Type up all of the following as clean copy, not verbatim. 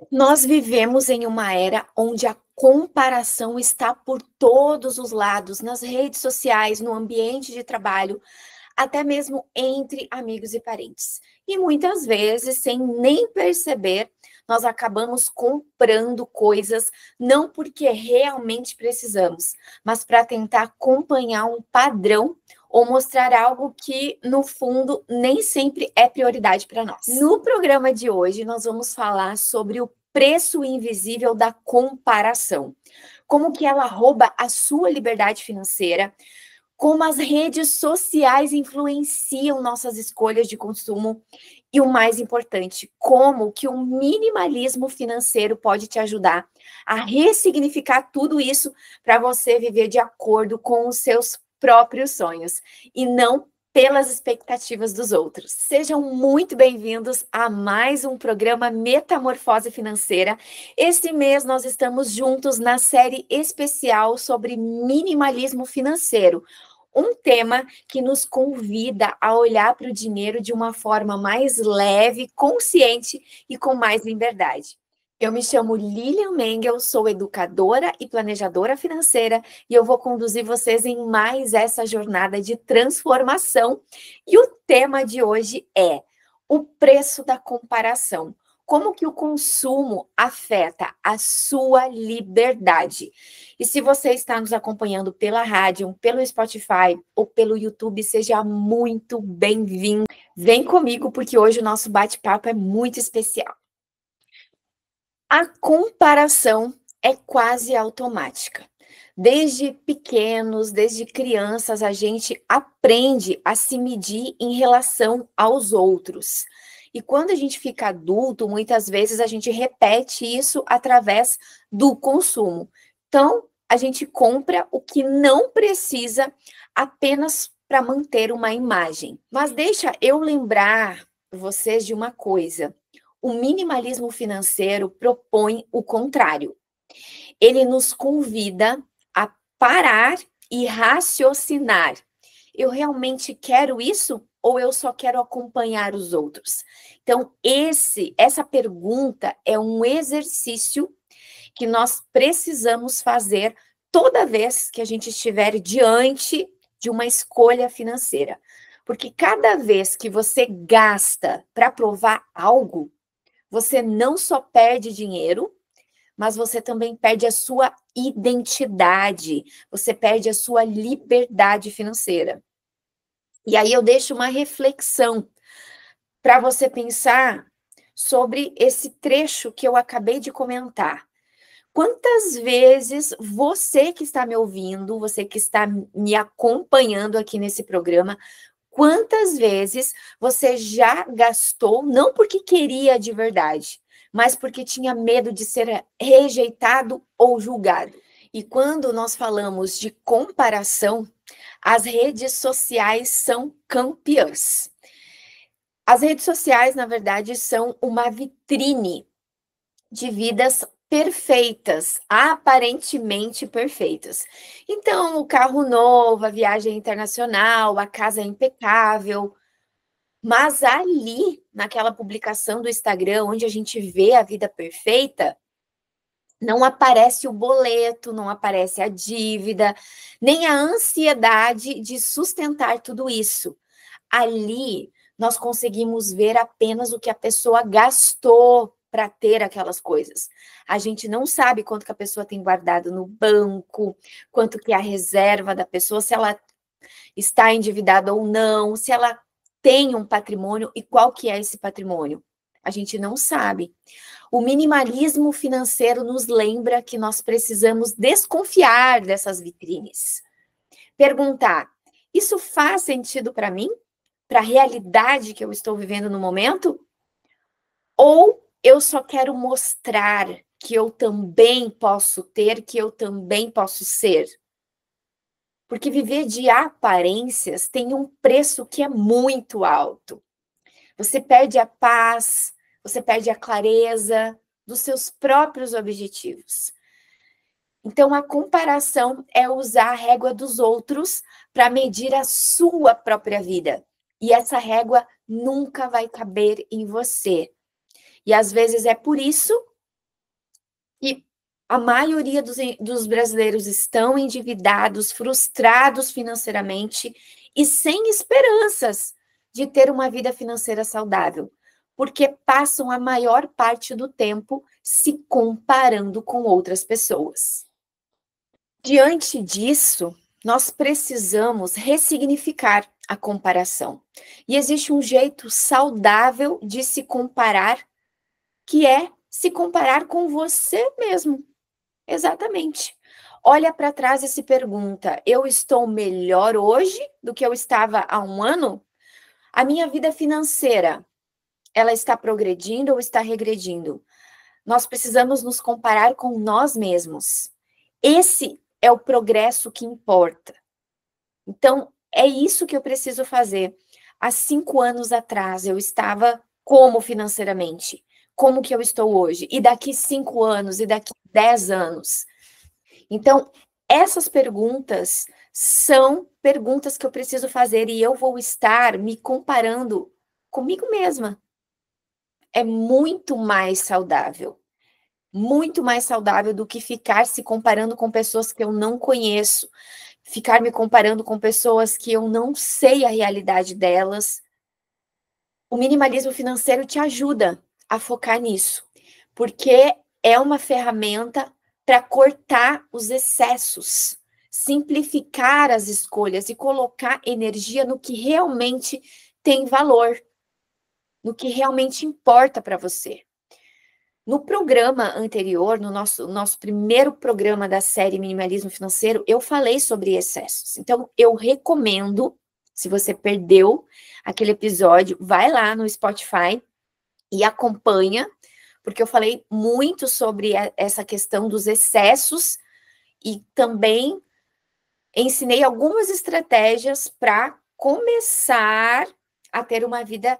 Nós vivemos em uma era onde a comparação está por todos os lados, nas redes sociais, no ambiente de trabalho, até mesmo entre amigos e parentes. E muitas vezes, sem nem perceber, nós acabamos comprando coisas não porque realmente precisamos, mas para tentar acompanhar um padrão ou mostrar algo que, no fundo, nem sempre é prioridade para nós. No programa de hoje, nós vamos falar sobre o preço invisível da comparação. Como que ela rouba a sua liberdade financeira, como as redes sociais influenciam nossas escolhas de consumo e, o mais importante, como que o minimalismo financeiro pode te ajudar a ressignificar tudo isso para você viver de acordo com os seus próprios sonhos e não pelas expectativas dos outros. Sejam muito bem-vindos a mais um programa Metamorfose Financeira. Este mês nós estamos juntos na série especial sobre minimalismo financeiro, um tema que nos convida a olhar para o dinheiro de uma forma mais leve, consciente e com mais liberdade. Eu me chamo Lilian Mengel, sou educadora e planejadora financeira e eu vou conduzir vocês em mais essa jornada de transformação. E o tema de hoje é o preço da comparação. Como que o consumo afeta a sua liberdade? E se você está nos acompanhando pela rádio, pelo Spotify ou pelo YouTube, seja muito bem-vindo. Vem comigo porque hoje o nosso bate-papo é muito especial. A comparação é quase automática. Desde pequenos, desde crianças, a gente aprende a se medir em relação aos outros. E quando a gente fica adulto, muitas vezes a gente repete isso através do consumo. Então, a gente compra o que não precisa apenas para manter uma imagem. Mas deixa eu lembrar vocês de uma coisa. O minimalismo financeiro propõe o contrário. Ele nos convida a parar e raciocinar. Eu realmente quero isso ou eu só quero acompanhar os outros? Então, essa pergunta é um exercício que nós precisamos fazer toda vez que a gente estiver diante de uma escolha financeira. Porque cada vez que você gasta para provar algo, você não só perde dinheiro, mas você também perde a sua identidade, você perde a sua liberdade financeira. E aí eu deixo uma reflexão para você pensar sobre esse trecho que eu acabei de comentar. Quantas vezes você que está me ouvindo, você que está me acompanhando aqui nesse programa, quantas vezes você já gastou, não porque queria de verdade, mas porque tinha medo de ser rejeitado ou julgado? E quando nós falamos de comparação, as redes sociais são campeãs. As redes sociais, na verdade, são uma vitrine de vidas perfeitas, aparentemente perfeitas. Então, o carro novo, a viagem internacional, a casa impecável, mas ali, naquela publicação do Instagram, onde a gente vê a vida perfeita, não aparece o boleto, não aparece a dívida, nem a ansiedade de sustentar tudo isso. Ali, nós conseguimos ver apenas o que a pessoa gastou para ter aquelas coisas. A gente não sabe quanto que a pessoa tem guardado no banco, quanto que é a reserva da pessoa, se ela está endividada ou não, se ela tem um patrimônio e qual que é esse patrimônio. A gente não sabe. O minimalismo financeiro nos lembra que nós precisamos desconfiar dessas vitrines. Perguntar: isso faz sentido para mim? Para a realidade que eu estou vivendo no momento? Ou eu só quero mostrar que eu também posso ter, que eu também posso ser? Porque viver de aparências tem um preço que é muito alto. Você perde a paz, você perde a clareza dos seus próprios objetivos. Então, a comparação é usar a régua dos outros para medir a sua própria vida. E essa régua nunca vai caber em você. E às vezes é por isso E a maioria dos brasileiros estão endividados, frustrados financeiramente e sem esperanças de ter uma vida financeira saudável, porque passam a maior parte do tempo se comparando com outras pessoas. Diante disso, nós precisamos ressignificar a comparação. E existe um jeito saudável de se comparar, que é se comparar com você mesmo. Exatamente. Olha para trás e se pergunta: eu estou melhor hoje do que eu estava há um ano? A minha vida financeira, ela está progredindo ou está regredindo? Nós precisamos nos comparar com nós mesmos. Esse é o progresso que importa. Então, é isso que eu preciso fazer. Há 5 anos atrás, eu estava como financeiramente? Como que eu estou hoje? E daqui 5 anos? E daqui 10 anos? Então, essas perguntas são perguntas que eu preciso fazer e eu vou estar me comparando comigo mesma. É muito mais saudável do que ficar se comparando com pessoas que eu não conheço, ficar me comparando com pessoas que eu não sei a realidade delas. O minimalismo financeiro te ajuda a focar nisso, porque é uma ferramenta para cortar os excessos, simplificar as escolhas e colocar energia no que realmente tem valor, no que realmente importa para você. No programa anterior, no nosso primeiro programa da série Minimalismo Financeiro, eu falei sobre excessos. Então, eu recomendo, se você perdeu aquele episódio, vai lá no Spotify e acompanha, porque eu falei muito sobre essa questão dos excessos e também ensinei algumas estratégias para começar a ter uma vida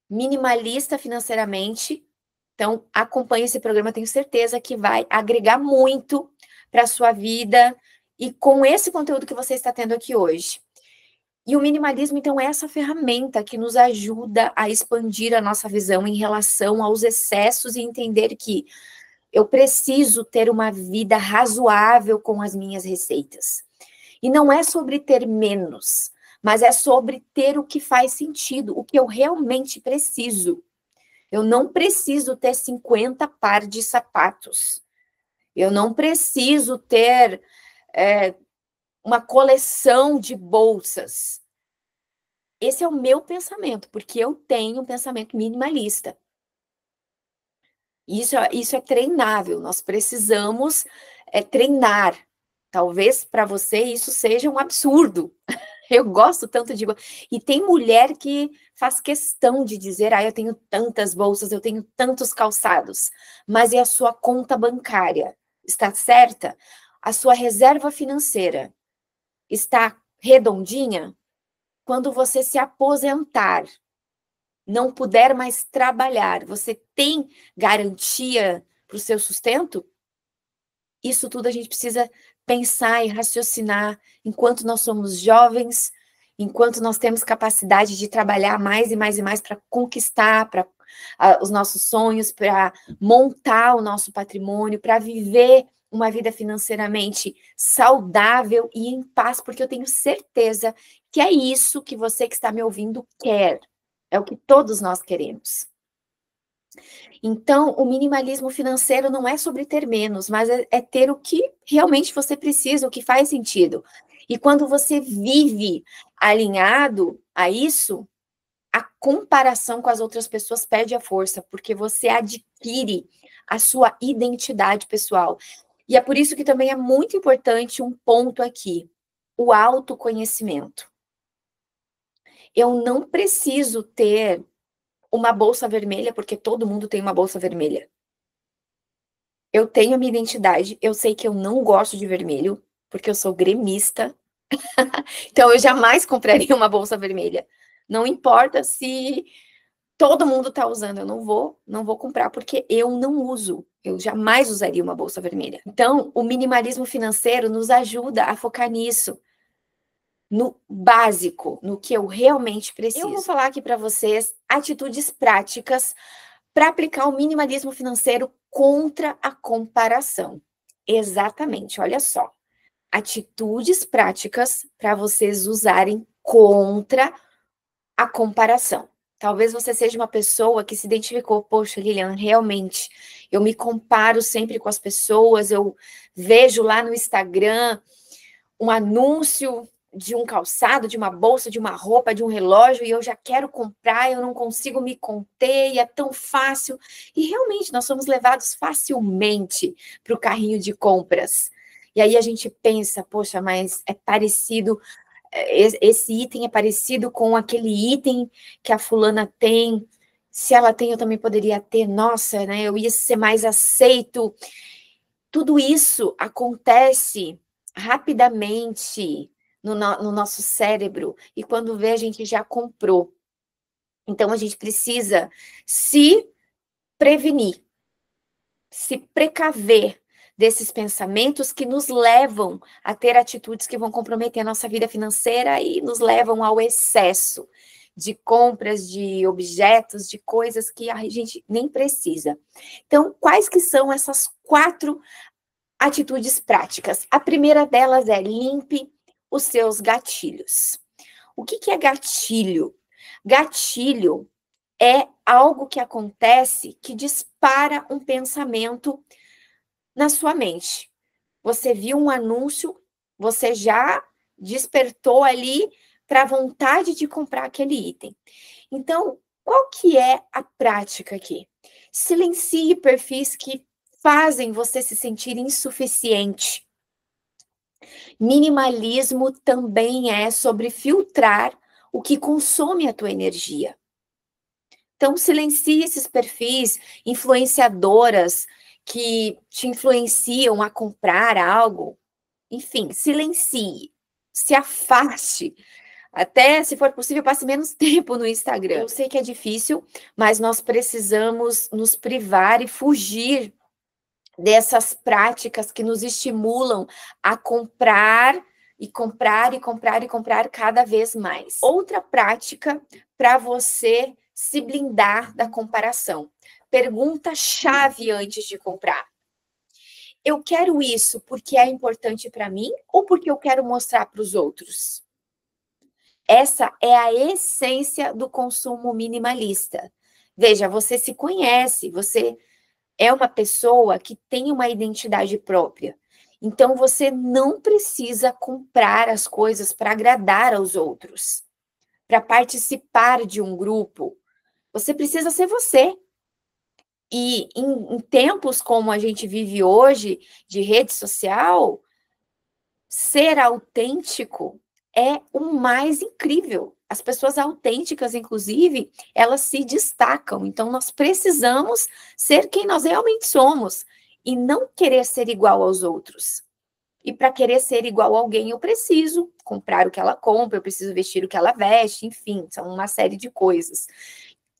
minimalista financeiramente. Então, acompanhe esse programa, tenho certeza que vai agregar muito para a sua vida e com esse conteúdo que você está tendo aqui hoje. E o minimalismo, então, é essa ferramenta que nos ajuda a expandir a nossa visão em relação aos excessos e entender que eu preciso ter uma vida razoável com as minhas receitas. E não é sobre ter menos, mas é sobre ter o que faz sentido, o que eu realmente preciso. Eu não preciso ter 50 pares de sapatos. Eu não preciso ter uma coleção de bolsas. Esse é o meu pensamento, porque eu tenho um pensamento minimalista. Isso é treinável, nós precisamos treinar. Talvez para você isso seja um absurdo. Eu gosto tanto de... E tem mulher que faz questão de dizer, eu tenho tantas bolsas, eu tenho tantos calçados. Mas e a sua conta bancária? Está certa? A sua reserva financeira está redondinha? Quando você se aposentar, não puder mais trabalhar, você tem garantia para o seu sustento? Isso tudo a gente precisa pensar e raciocinar enquanto nós somos jovens, enquanto nós temos capacidade de trabalhar mais e mais e mais para conquistar os nossos sonhos, para montar o nosso patrimônio, para viver uma vida financeiramente saudável e em paz, porque eu tenho certeza que é isso que você que está me ouvindo quer. É o que todos nós queremos. Então, o minimalismo financeiro não é sobre ter menos, mas é ter o que realmente você precisa, o que faz sentido. E quando você vive alinhado a isso, a comparação com as outras pessoas perde a força, porque você adquire a sua identidade pessoal. E é por isso que também é muito importante um ponto aqui, o autoconhecimento. Eu não preciso ter uma bolsa vermelha, porque todo mundo tem uma bolsa vermelha. Eu tenho a minha identidade, eu sei que eu não gosto de vermelho, porque eu sou gremista. Então, eu jamais compraria uma bolsa vermelha. Não importa se todo mundo está usando, eu não vou comprar, porque eu não uso. Eu jamais usaria uma bolsa vermelha. Então, o minimalismo financeiro nos ajuda a focar nisso, no básico, no que eu realmente preciso. Eu vou falar aqui para vocês atitudes práticas para aplicar o minimalismo financeiro contra a comparação. Exatamente, olha só. Atitudes práticas para vocês usarem contra a comparação. Talvez você seja uma pessoa que se identificou, poxa, Lilian, realmente, eu me comparo sempre com as pessoas, eu vejo lá no Instagram um anúncio de um calçado, de uma bolsa, de uma roupa, de um relógio, e eu já quero comprar, eu não consigo me conter, e é tão fácil. E realmente, nós somos levados facilmente para o carrinho de compras. E aí a gente pensa, poxa, mas é parecido, esse item é parecido com aquele item que a fulana tem. Se ela tem, eu também poderia ter. Nossa, né? Eu ia ser mais aceito. Tudo isso acontece rapidamente no nosso cérebro, e quando vê, a gente já comprou. Então, a gente precisa se prevenir, se precaver desses pensamentos que nos levam a ter atitudes que vão comprometer a nossa vida financeira e nos levam ao excesso de compras, de objetos, de coisas que a gente nem precisa. Então, quais que são essas 4 atitudes práticas? A primeira delas é limpe os seus gatilhos. O que é gatilho? Gatilho é algo que acontece que dispara um pensamento na sua mente. Você viu um anúncio, você já despertou ali para a vontade de comprar aquele item. Então, qual que é a prática aqui? Silencie perfis que fazem você se sentir insuficiente. Minimalismo também é sobre filtrar o que consome a tua energia. Então, silencie esses perfis influenciadoras que te influenciam a comprar algo. Enfim, silencie, se afaste. Até, se for possível, passe menos tempo no Instagram. Eu sei que é difícil, mas nós precisamos nos privar e fugir dessas práticas que nos estimulam a comprar e comprar e comprar e comprar cada vez mais. Outra prática para você se blindar da comparação. Pergunta-chave antes de comprar. Eu quero isso porque é importante para mim ou porque eu quero mostrar para os outros? Essa é a essência do consumo minimalista. Veja, você se conhece, você é uma pessoa que tem uma identidade própria. Então, você não precisa comprar as coisas para agradar aos outros, para participar de um grupo. Você precisa ser você. E em tempos como a gente vive hoje, de rede social, ser autêntico é o mais incrível. As pessoas autênticas, inclusive, elas se destacam. Então, nós precisamos ser quem nós realmente somos e não querer ser igual aos outros. E para querer ser igual a alguém, eu preciso comprar o que ela compra, eu preciso vestir o que ela veste, enfim, são uma série de coisas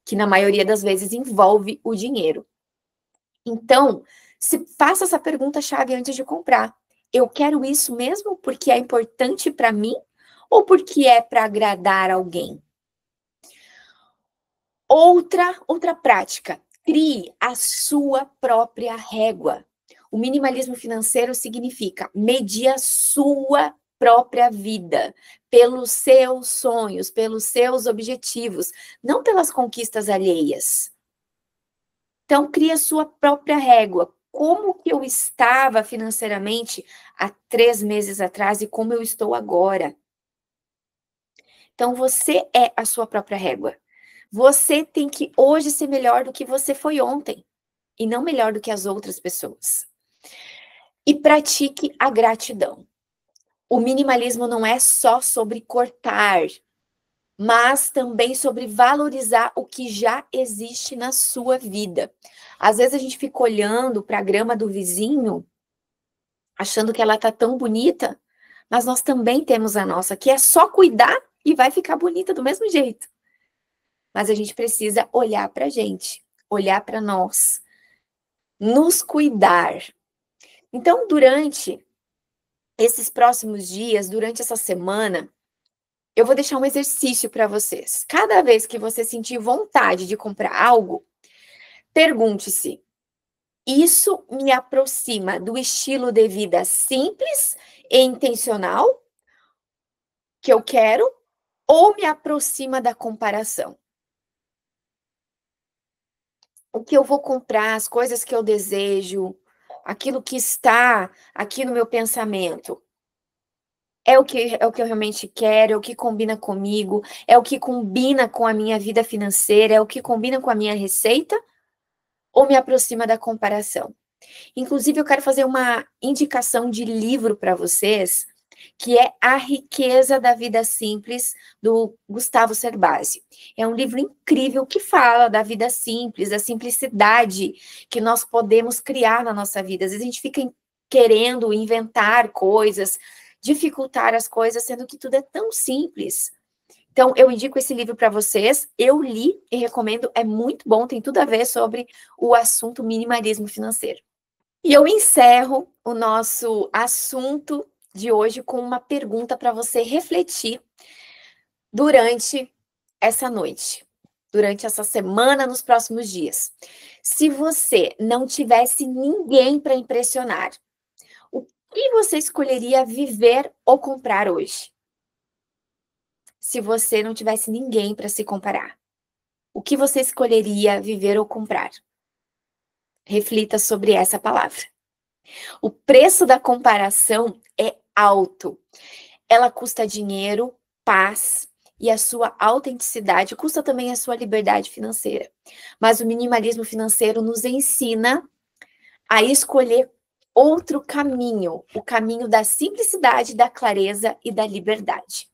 que, na maioria das vezes, envolve o dinheiro. Então, se faça essa pergunta-chave antes de comprar. Eu quero isso mesmo porque é importante para mim ou porque é para agradar alguém? Outra prática, crie a sua própria régua. O minimalismo financeiro significa medir a sua própria vida, pelos seus sonhos, pelos seus objetivos, não pelas conquistas alheias. Então, crie a sua própria régua. Como que eu estava financeiramente há 3 meses atrás e como eu estou agora? Então, você é a sua própria régua. Você tem que hoje ser melhor do que você foi ontem e não melhor do que as outras pessoas. E pratique a gratidão. O minimalismo não é só sobre cortar, mas também sobre valorizar o que já existe na sua vida. Às vezes a gente fica olhando para a grama do vizinho, achando que ela está tão bonita, mas nós também temos a nossa, que é só cuidar e vai ficar bonita do mesmo jeito. Mas a gente precisa olhar para a gente, olhar para nós, nos cuidar. Então, durante esses próximos dias, durante essa semana, eu vou deixar um exercício para vocês. Cada vez que você sentir vontade de comprar algo, Pergunte-se: isso me aproxima do estilo de vida simples e intencional que eu quero ou me aproxima da comparação? O que eu vou comprar, as coisas que eu desejo, aquilo que está aqui no meu pensamento, é o que eu realmente quero, é o que combina comigo, é o que combina com a minha vida financeira, é o que combina com a minha receita ou me aproxima da comparação? Inclusive, eu quero fazer uma indicação de livro para vocês, que é A Riqueza da Vida Simples, do Gustavo Cerbasi. É um livro incrível que fala da vida simples, da simplicidade que nós podemos criar na nossa vida. Às vezes a gente fica querendo inventar coisas, dificultar as coisas, sendo que tudo é tão simples. Então, eu indico esse livro para vocês. Eu li e recomendo, é muito bom, tem tudo a ver sobre o assunto minimalismo financeiro. E eu encerro o nosso assunto de hoje com uma pergunta para você refletir durante essa noite, durante essa semana, nos próximos dias. Se você não tivesse ninguém para impressionar, o que você escolheria viver ou comprar hoje? Se você não tivesse ninguém para se comparar, o que você escolheria viver ou comprar? Reflita sobre essa palavra. O preço da comparação é alto. Ela custa dinheiro, paz e a sua autenticidade, custa também a sua liberdade financeira. Mas o minimalismo financeiro nos ensina a escolher outro caminho, o caminho da simplicidade, da clareza e da liberdade.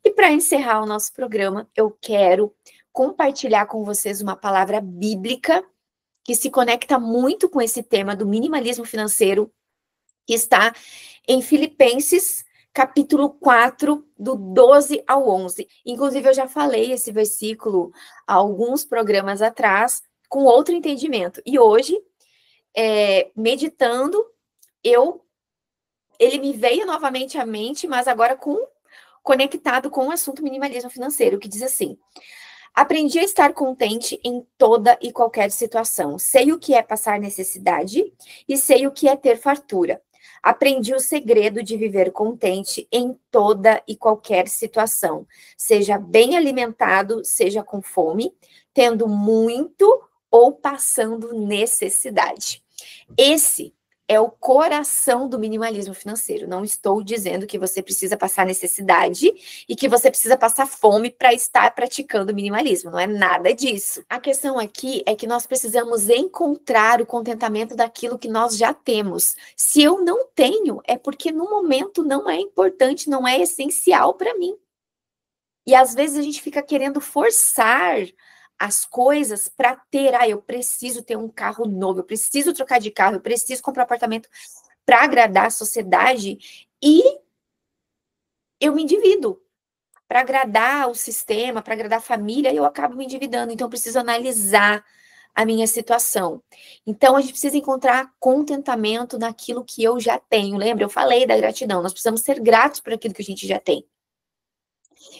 E para encerrar o nosso programa, eu quero compartilhar com vocês uma palavra bíblica que se conecta muito com esse tema do minimalismo financeiro, que está em Filipenses, capítulo 4, do 12 ao 11. Inclusive, eu já falei esse versículo há alguns programas atrás, com outro entendimento. E hoje, meditando, ele me veio novamente à mente, mas agora conectado com o assunto minimalismo financeiro, que diz assim: aprendi a estar contente em toda e qualquer situação. Sei o que é passar necessidade e sei o que é ter fartura. Aprendi o segredo de viver contente em toda e qualquer situação. Seja bem alimentado, seja com fome, tendo muito ou passando necessidade. Esse é o coração do minimalismo financeiro. Não estou dizendo que você precisa passar necessidade e que você precisa passar fome para estar praticando minimalismo. Não é nada disso. A questão aqui é que nós precisamos encontrar o contentamento daquilo que nós já temos. Se eu não tenho, é porque no momento não é importante, não é essencial para mim. E às vezes a gente fica querendo forçar as coisas para ter, eu preciso ter um carro novo, eu preciso trocar de carro, eu preciso comprar um apartamento para agradar a sociedade, e eu me endivido. Para agradar o sistema, para agradar a família, eu acabo me endividando. Então, eu preciso analisar a minha situação. Então, a gente precisa encontrar contentamento naquilo que eu já tenho. Lembra? Eu falei da gratidão. Nós precisamos ser gratos por aquilo que a gente já tem.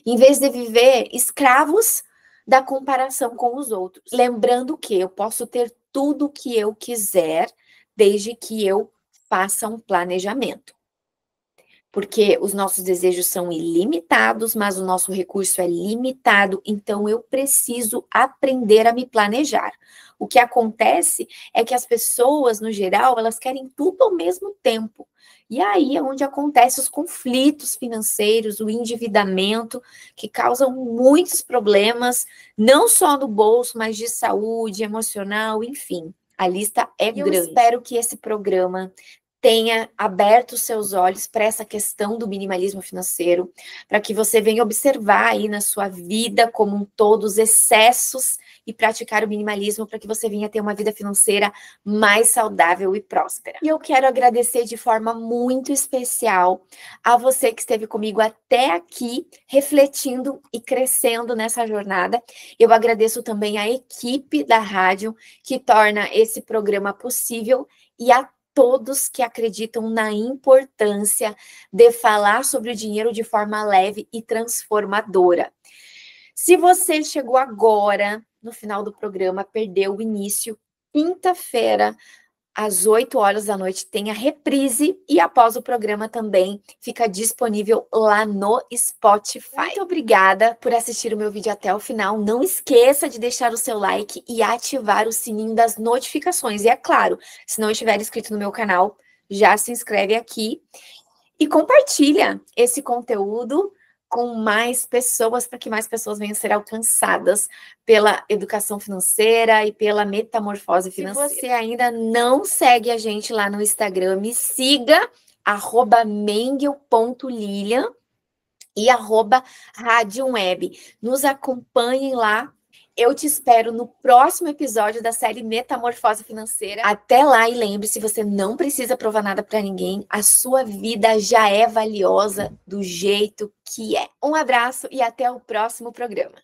Em vez de viver escravos da comparação com os outros. Lembrando que eu posso ter tudo o que eu quiser, desde que eu faça um planejamento. Porque os nossos desejos são ilimitados, mas o nosso recurso é limitado, então eu preciso aprender a me planejar. O que acontece é que as pessoas, no geral, elas querem tudo ao mesmo tempo. E aí é onde acontecem os conflitos financeiros, o endividamento, que causam muitos problemas, não só no bolso, mas de saúde, emocional, enfim. A lista é grande. Eu espero que esse programa tenha aberto seus olhos para essa questão do minimalismo financeiro, para que você venha observar aí na sua vida como um todo os excessos e praticar o minimalismo, para que você venha ter uma vida financeira mais saudável e próspera. E eu quero agradecer de forma muito especial a você que esteve comigo até aqui, refletindo e crescendo nessa jornada. Eu agradeço também a equipe da rádio que torna esse programa possível e a todos que acreditam na importância de falar sobre o dinheiro de forma leve e transformadora. Se você chegou agora, no final do programa, perdeu o início, quinta-feira, às 8 horas da noite, tem a reprise e após o programa também fica disponível lá no Spotify. Muito obrigada por assistir o meu vídeo até o final. Não esqueça de deixar o seu like e ativar o sininho das notificações. E é claro, se não estiver inscrito no meu canal, já se inscreve aqui e compartilha esse conteúdo com mais pessoas, para que mais pessoas venham a ser alcançadas pela educação financeira e pela metamorfose financeira. Se você ainda não segue a gente lá no Instagram, me siga, @mengel.lilian e @radiumweb. Nos acompanhem lá. Eu te espero no próximo episódio da série Metamorfose Financeira. Até lá, e lembre-se, você não precisa provar nada para ninguém. A sua vida já é valiosa do jeito que é. Um abraço e até o próximo programa.